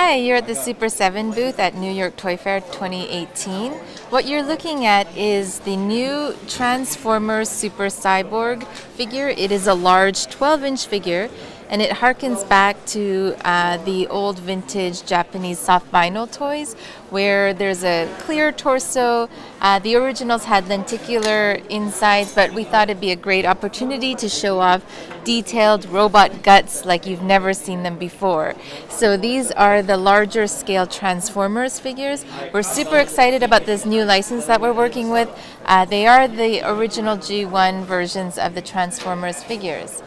Hi, you're at the Super7 booth at New York Toy Fair 2018. What you're looking at is the new Transformers Super Cyborg figure. It is a large 12-inch figure, and it harkens back to the old vintage Japanese soft vinyl toys where there's a clear torso. The originals had lenticular insides, but we thought it'd be a great opportunity to show off detailed robot guts like you've never seen them before. So these are the larger scale Transformers figures. We're super excited about this new license that we're working with. They are the original G1 versions of the Transformers figures.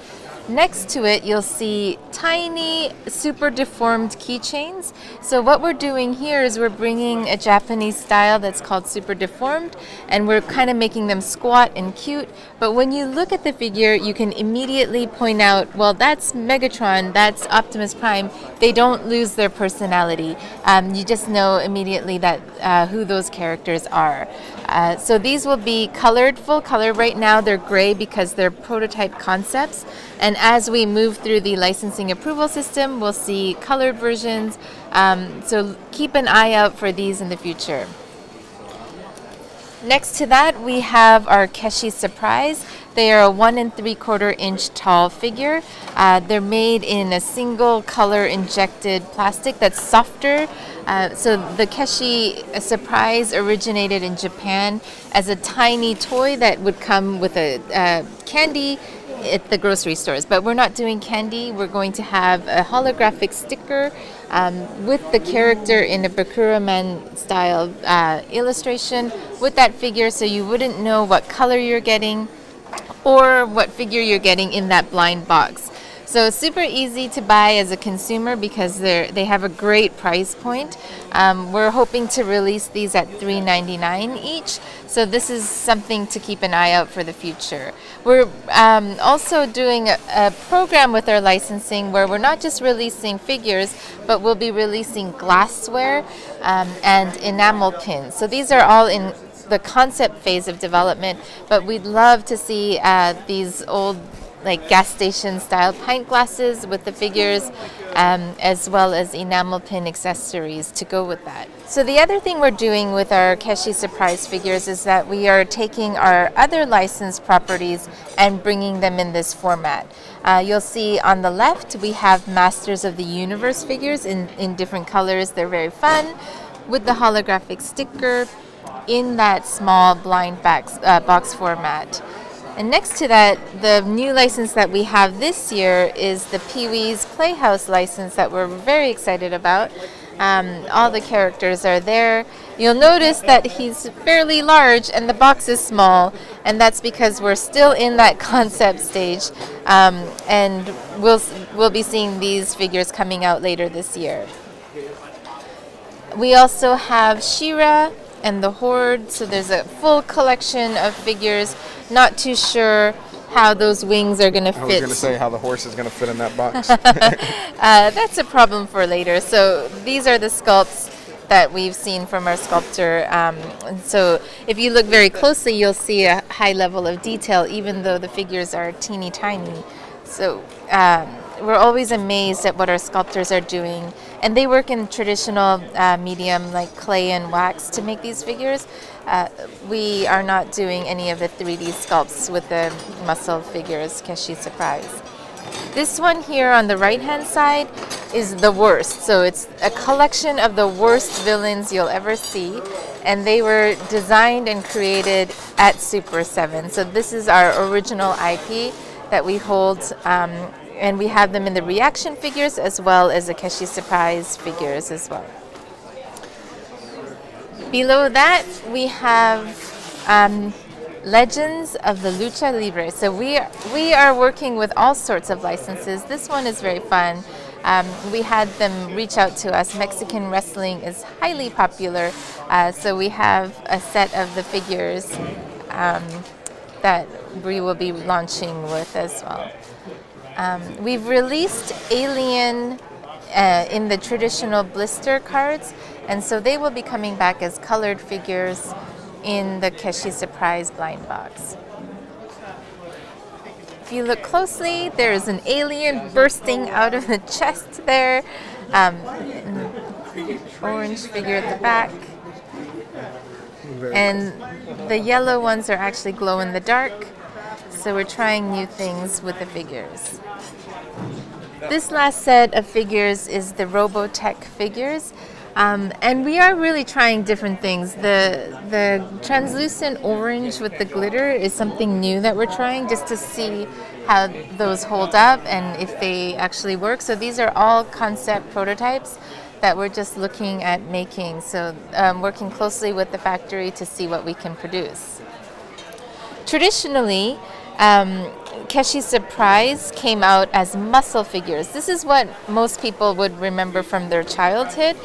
Next to it, you'll see tiny, super deformed keychains. So what we're doing here is we're bringing a Japanese style that's called super deformed, and we're kind of making them squat and cute. But when you look at the figure, you can immediately point out, well, that's Megatron, that's Optimus Prime. They don't lose their personality. You just know immediately that who those characters are. So these will be colored, full color. Right now they're gray because they're prototype concepts. And as we move through the licensing approval system, we'll see colored versions. So keep an eye out for these in the future. Next to that, we have our Keshi Surprise. They are a 1 3/4 inch tall figure. They're made in a single color injected plastic that's softer. So the Keshi Surprise originated in Japan as a tiny toy that would come with a candy at the grocery stores, but we're not doing candy. We're going to have a holographic sticker with the character in a Bakura Man style illustration with that figure, so you wouldn't know what color you're getting or what figure you're getting in that blind box. So super easy to buy as a consumer because they have a great price point. We're hoping to release these at $3.99 each. So this is something to keep an eye out for the future. We're also doing a program with our licensing where we're not just releasing figures, but we'll be releasing glassware and enamel pins. So these are all in the concept phase of development, but we'd love to see these old like gas station style pint glasses with the figures, as well as enamel pin accessories to go with that. So the other thing we're doing with our Keshi Surprise figures is that we are taking our other licensed properties and bringing them in this format. You'll see on the left we have Masters of the Universe figures in different colors. They're very fun with the holographic sticker in that small blind box format. And next to that, the new license that we have this year is the Pee-wee's Playhouse license that we're very excited about. All the characters are there. You'll notice that he's fairly large and the box is small, and that's because we're still in that concept stage, and we'll be seeing these figures coming out later this year. We also have She-Ra and the Horde, so there's a full collection of figures. Not too sure how those wings are going to fit. I was going to say how the horse is going to fit in that box. That's a problem for later. So these are the sculpts that we've seen from our sculptor. And so if you look very closely, you'll see a high level of detail, even though the figures are teeny tiny. So we're always amazed at what our sculptors are doing. And they work in traditional medium like clay and wax to make these figures. We are not doing any of the 3D sculpts with the muscle figures, Keshi Surprise. This one here on the right-hand side is the worst. So it's a collection of the worst villains you'll ever see. And they were designed and created at Super7. So this is our original IP that we hold. And we have them in the reaction figures as well as the Keshi Surprise figures as well. Below that, we have Legends of the Lucha Libre. So we are working with all sorts of licenses. This one is very fun. We had them reach out to us. Mexican wrestling is highly popular, so we have a set of the figures that we will be launching with as well. We've released Alien in the traditional blister cards, and so they will be coming back as colored figures in the Keshi Surprise blind box. If you look closely, there is an alien bursting out of the chest there. orange figure at the back. Very And the yellow ones are actually glow in the dark. So we're trying new things with the figures. This last set of figures is the Robotech figures. And we are really trying different things. The translucent orange with the glitter is something new that we're trying just to see how those hold up and if they actually work. So these are all concept prototypes that we're just looking at making. So working closely with the factory to see what we can produce. Traditionally, Keshi's Surprise came out as muscle figures. This is what most people would remember from their childhood.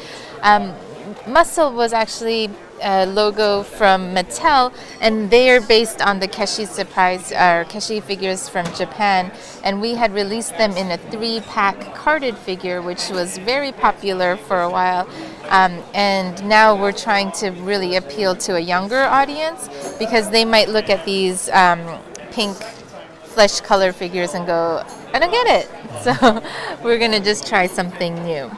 Muscle was actually a logo from Mattel, and they are based on the Keshi Surprise, or Keshi figures from Japan. And we had released them in a 3-pack carded figure, which was very popular for a while. And now we're trying to really appeal to a younger audience because they might look at these pink flesh color figures and go, I don't get it. So we're going to just try something new.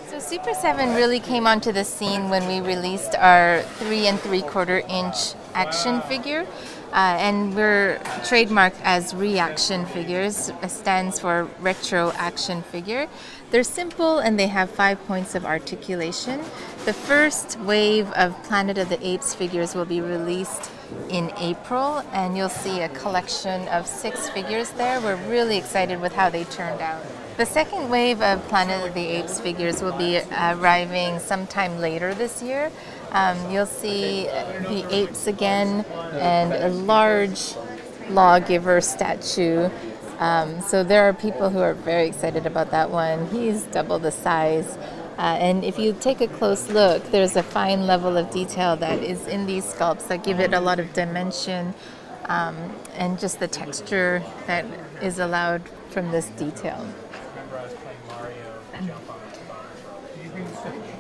So Super7 really came onto the scene when we released our 3 3/4 inch action figure. And we're trademarked as reaction figures. It stands for retro action figure. They're simple and they have 5 points of articulation. The first wave of Planet of the Apes figures will be released in April, and you'll see a collection of 6 figures there. We're really excited with how they turned out. The second wave of Planet of the Apes figures will be arriving sometime later this year. You'll see the apes again and a large lawgiver statue. So there are people who are very excited about that one. He's double the size. And if you take a close look, there's a fine level of detail that is in these sculpts that give it a lot of dimension and just the texture that is allowed from this detail.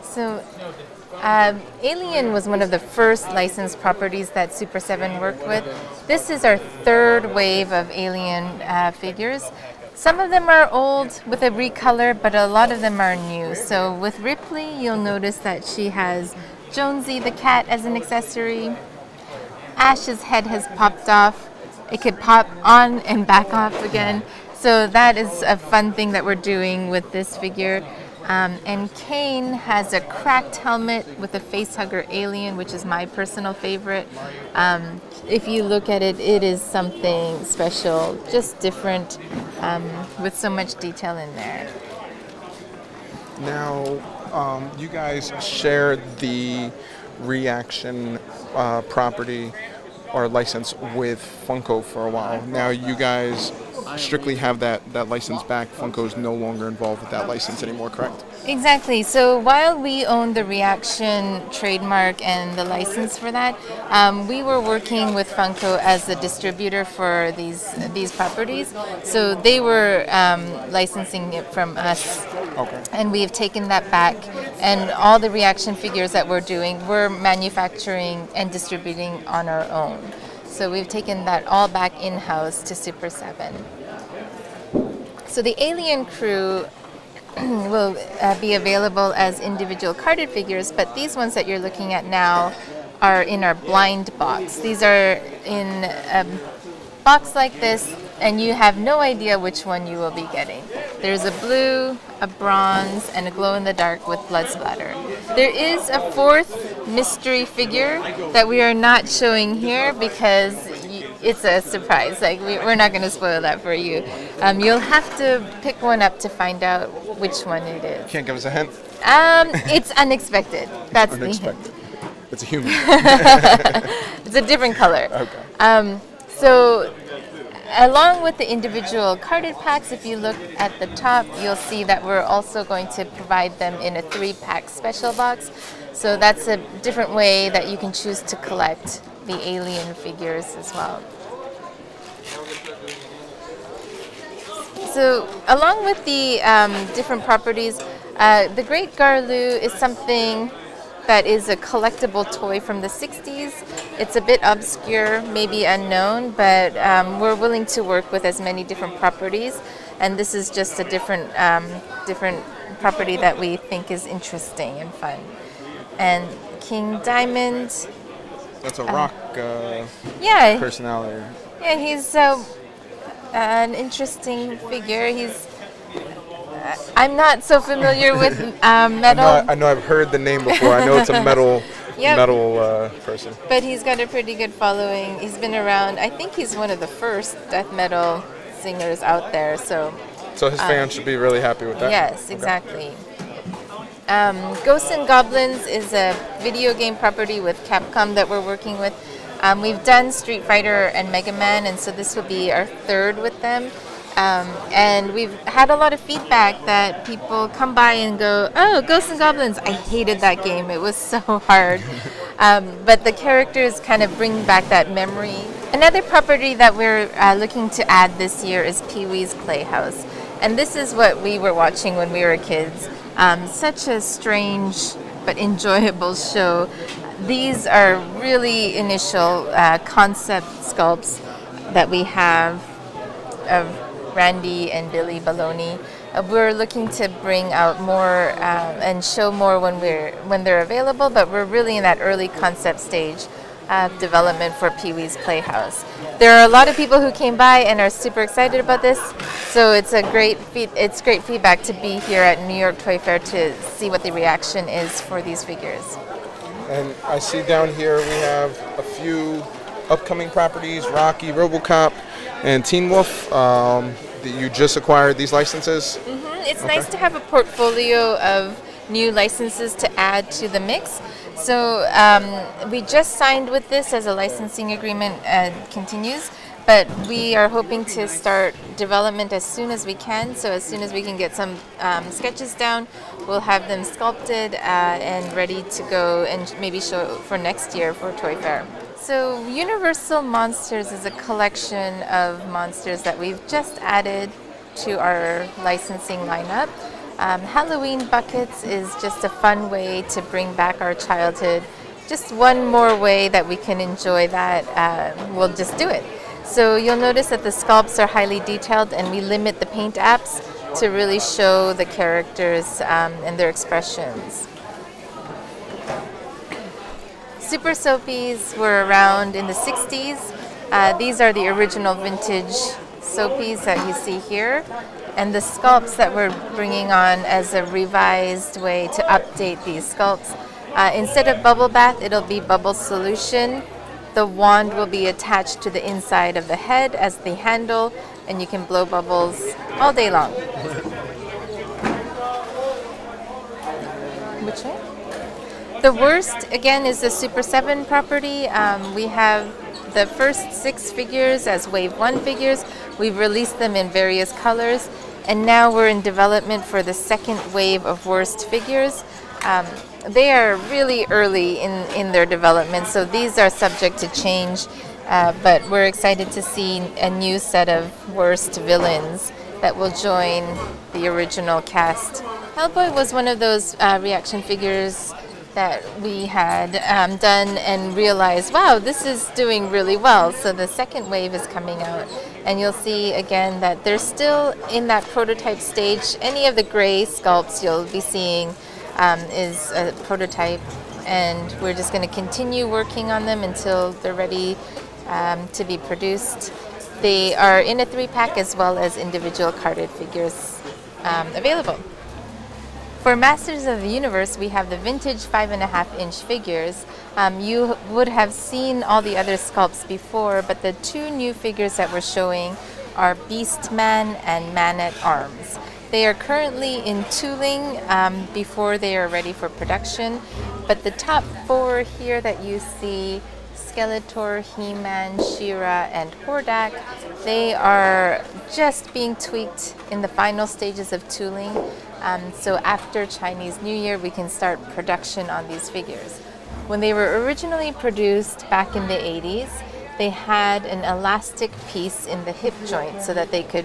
So Alien was one of the first licensed properties that Super7 worked with. This is our 3rd wave of Alien figures. Some of them are old with a recolor, but a lot of them are new. So with Ripley, you'll notice that she has Jonesy the cat as an accessory. Ash's head has popped off. It could pop on and back off again. So that is a fun thing that we're doing with this figure. And Kane has a cracked helmet with a facehugger alien, which is my personal favorite. If you look at it, it is something special, just different, with so much detail in there. Now, you guys shared the reaction property or license with Funko for a while. Now you guys strictly have that license back. Funko's no longer involved with that license anymore, correct? Exactly. So while we own the reaction trademark and the license for that, we were working with Funko as the distributor for these properties. So they were licensing it from us. Okay. And we have taken that back. And all the reaction figures that we're doing, we're manufacturing and distributing on our own. So we've taken that all back in-house to Super7. So the Alien crew will be available as individual carded figures, but these ones that you're looking at now are in our blind box. These are in a box like this, and you have no idea which one you will be getting. There's a blue, a bronze, and a glow-in-the-dark with blood splatter. There is a 4th mystery figure that we are not showing here because it's a surprise. Like we're not going to spoil that for you. You'll have to pick one up to find out which one it is. Can't give us a hint? It's unexpected. That's Unexpected. the hint. It's a human. It's a different color. Okay. So along with the individual carded packs, if you look at the top, you'll see that we're also going to provide them in a 3-pack special box. So that's a different way that you can choose to collect the Alien figures as well. So along with the different properties, the Great Garloo is something that is a collectible toy from the 60s. It's a bit obscure, maybe unknown, but we're willing to work with as many different properties, and this is just a different property that we think is interesting and fun. And King Diamond, That's a rock yeah, personality. yeah, he's an interesting figure. I'm not so familiar with metal. I know I've heard the name before. I know it's a metal Yep. metal person. But he's got a pretty good following. He's been around. I think he's one of the first death metal singers out there. So His fans should be really happy with that. yes, Okay. exactly. Ghosts and Goblins is a video game property with Capcom that we're working with. We've done Street Fighter and Mega Man, and so this will be our third with them. And we've had a lot of feedback that people come by and go, "Oh, Ghosts and Goblins! I hated that game. It was so hard." But the characters kind of bring back that memory. Another property that we're looking to add this year is Pee-wee's Playhouse, and this is what we were watching when we were kids. Such a strange but enjoyable show. These are really initial concept sculpts that we have of Randy and Billy Baloney. We're looking to bring out more and show more when they're available, but we're really in that early concept stage of development for Pee-wee's Playhouse. There are a lot of people who came by and are super excited about this, so it's great feedback to be here at New York Toy Fair to see what the reaction is for these figures. And I see down here we have a few upcoming properties: Rocky, RoboCop, and Teen Wolf. That you just acquired these licenses. It's nice to have a portfolio of new licenses to add to the mix. So we just signed with this as a licensing agreement continues, but we are hoping to start development as soon as we can. So as soon as we can get some sketches down, we'll have them sculpted and ready to go and maybe show for next year for Toy Fair. So Universal Monsters is a collection of monsters that we've just added to our licensing lineup. Halloween Buckets is just a fun way to bring back our childhood. Just one more way that we can enjoy that, we'll just do it. So you'll notice that the sculpts are highly detailed, and we limit the paint apps to really show the characters and their expressions. Super Soapies were around in the 60s. These are the original vintage Soapies that you see here. And the sculpts that we're bringing on as a revised way to update these sculpts. Instead of bubble bath, it'll be bubble solution. The wand will be attached to the inside of the head as the handle, and you can blow bubbles all day long. Which way? The worst, again, is the Super7 property. We have the first 6 figures as Wave 1 figures. We've released them in various colors, and now we're in development for the second wave of worst figures. They are really early in their development, so these are subject to change, but we're excited to see a new set of worst villains that will join the original cast. Hellboy was one of those reaction figures that we had done and realized, wow, this is doing really well. So the second wave is coming out, and you'll see again that they're still in that prototype stage. Any of the gray sculpts you'll be seeing is a prototype, and we're just going to continue working on them until they're ready to be produced. They are in a 3-pack as well as individual carded figures available. For Masters of the Universe, we have the vintage 5.5-inch figures. You would have seen all the other sculpts before, but the 2 new figures that we're showing are Beastman and Man-at-Arms. They are currently in tooling before they are ready for production, but the top 4 here that you see, Skeletor, He-Man, She-Ra, and Hordak, they are just being tweaked in the final stages of tooling. So after Chinese New Year, we can start production on these figures. When they were originally produced back in the 80s, they had an elastic piece in the hip joint so that they could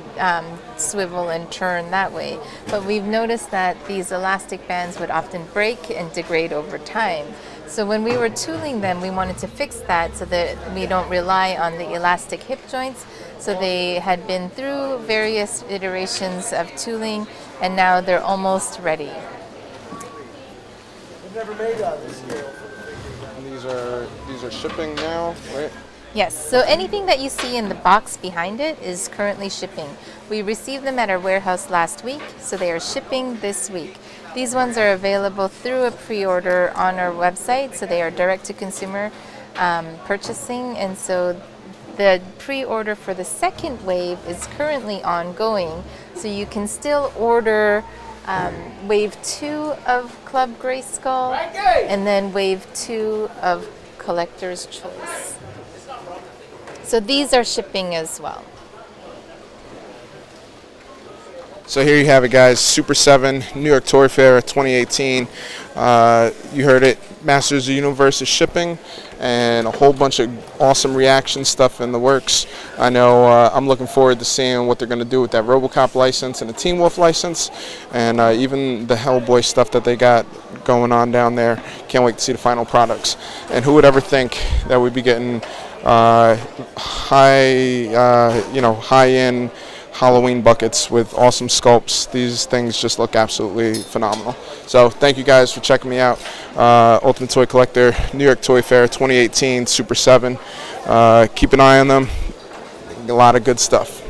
swivel and turn that way. But we've noticed that these elastic bands would often break and degrade over time. So when we were tooling them, we wanted to fix that so that we don't rely on the elastic hip joints. So they had been through various iterations of tooling, and now they're almost ready. We've never made out of this scale. And these are shipping now, right? Yes, so anything that you see in the box behind it is currently shipping. We received them at our warehouse last week, so they are shipping this week. These ones are available through a pre-order on our website, so they are direct-to-consumer purchasing, and so the pre-order for the second wave is currently ongoing, so you can still order wave 2 of Club Grayskull and then wave 2 of Collector's Choice. So these are shipping as well. So here you have it, guys. Super7 New York Toy Fair 2018. You heard it. Masters of the Universe is shipping, and a whole bunch of awesome reaction stuff in the works. I know I'm looking forward to seeing what they're going to do with that RoboCop license and the Teen Wolf license, and even the Hellboy stuff that they got going on down there. Can't wait to see the final products. And who would ever think that we'd be getting high-end Halloween buckets with awesome sculpts. These things just look absolutely phenomenal. So thank you guys for checking me out. Ultimate Toy Collector, New York Toy Fair 2018, Super7. Keep an eye on them. A lot of good stuff.